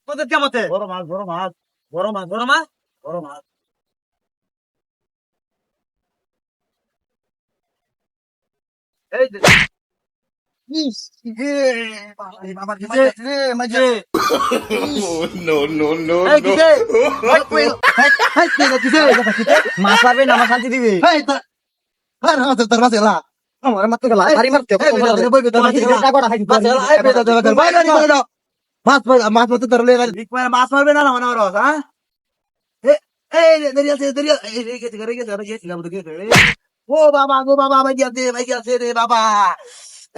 তোদের কেমতে বড় মাছ বড় মাছ বড় মাছ বড় মাছ বড় মাছ এই যে ইস এ বাবা কি যে মাছ রে মাছ যে no, no, no, এই no. কিসে হাই কই হাই কই কিছে মাছ পারবে না আমার শান্তি দিবে হাই তা আর হাত তোর মাছ এলা আমার মাত্র গেল বাড়ি মারতে এই বেটা বই বেটা মাছ মাছ মাছ মাছ তোর লে মাছ মারবে না না রস হ্যাঁ এই দরিয়া সে দরিয়া এই গেছে গেছে না তো গেছে ও বাবা ভাই গেছে রে বাবা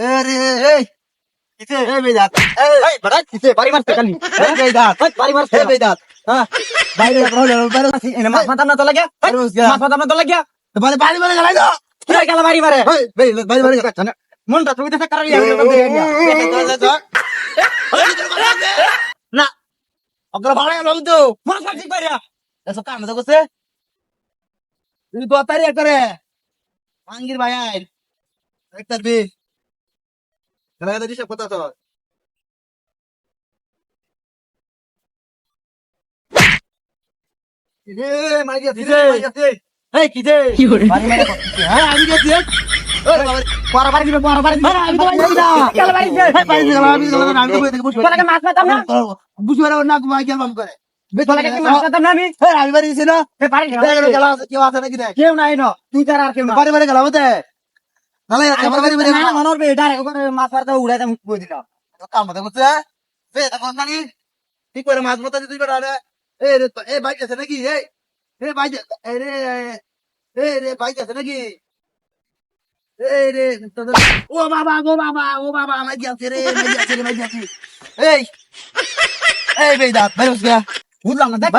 আরে এই কিসে এই বেদাত এই বড় কিসে বাড়ি মারতে খালি এই বেদাত বাড়ি মারতে এই বেদাত হ্যাঁ বাইরে বাইরে এনে মাছ মাথা না তো লাগে মাছ মাথা না তো লাগে তোমার বাড়ি বাড়ি গেলাই দাও তুই গেল বাড়ি মারে এই বাড়ি বাড়ি গেছে না মনটা তুমি দেখ কারণ না অগ্র ভাড়া গেলাম তো মাছ মারতে পারিয়া এসব কাম তো করছে তুই তো তারি করে আঙ্গির ভাই আই একটা বি খেলা দিছ কথা তো রে মাই গেছে এই কিসে বাড়ি মারা করতে হ্যাঁ আমি গেছি ওরে বাবা পরবারে দিবে পরবারে আমি তো বাড়ি না গেল বাড়ি বাড়ি গেলাম আমি তো বই থেকে বসে তোলাকে মাছ মারতাম না বুঝবে না ঘুমাই গেলাম করে তোলাকে কি মাছ মারতাম না আমি আমি বাড়ি গেছি না এ বাড়ি গেলাম কেউ আছে নাকি দেখ কেউ নাই ন তুই তার আর কেউ না বাড়ি বাড়ি গেলাম তো তাহলে আমার বাড়ি বাড়ি না মনর বে ডাইরেক্ট ওখানে মাছ মারতে উড়াইতে মুখ কই দিলাম কাম মতো করছে বে তখন জানি ঠিক করে মাছ মতো তুই বেটা রে এই রে এই বাইক আছে নাকি এই বাইক এই রে বাইক আছে নাকি এই রে ও বাবা আমার গেছে রে মাই গেছে এই বেদাত বাইরে গিয়া বুঝলাম না দেখ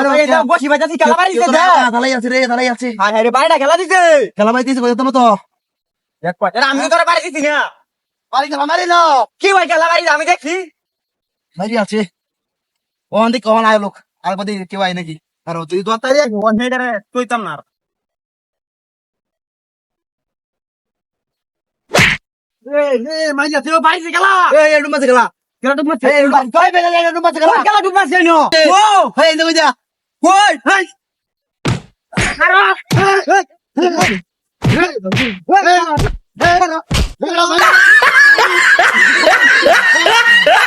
বসি বাজাছি খেলা বাড়ি দিতে ধালাই আছে হায় হায় রে বাড়িটা খেলা দিতে খেলা বাড়ি দিছে কত তো দেখ পাট আমি তো তোরা বাড়ি দিছি না বাড়ি খেলা মারি না কি ভাই খেলা বাড়ি আমি দেখছি মারি আছে ও আন্দি কোন আয় লোক আর বদি কেউ আয় নাকি আর তুই তো তাই ওন হেডারে কইতাম না এই মাই যাচ্ছে তুই বাড়ি খেলা এই ডুম মাছ খেলা খেলা ডুব মারছে এই কই বেলা এই ডুম মাছ খেলা খেলা ডুব মারছে নো ও এই দেখো যা কই এই আরে এই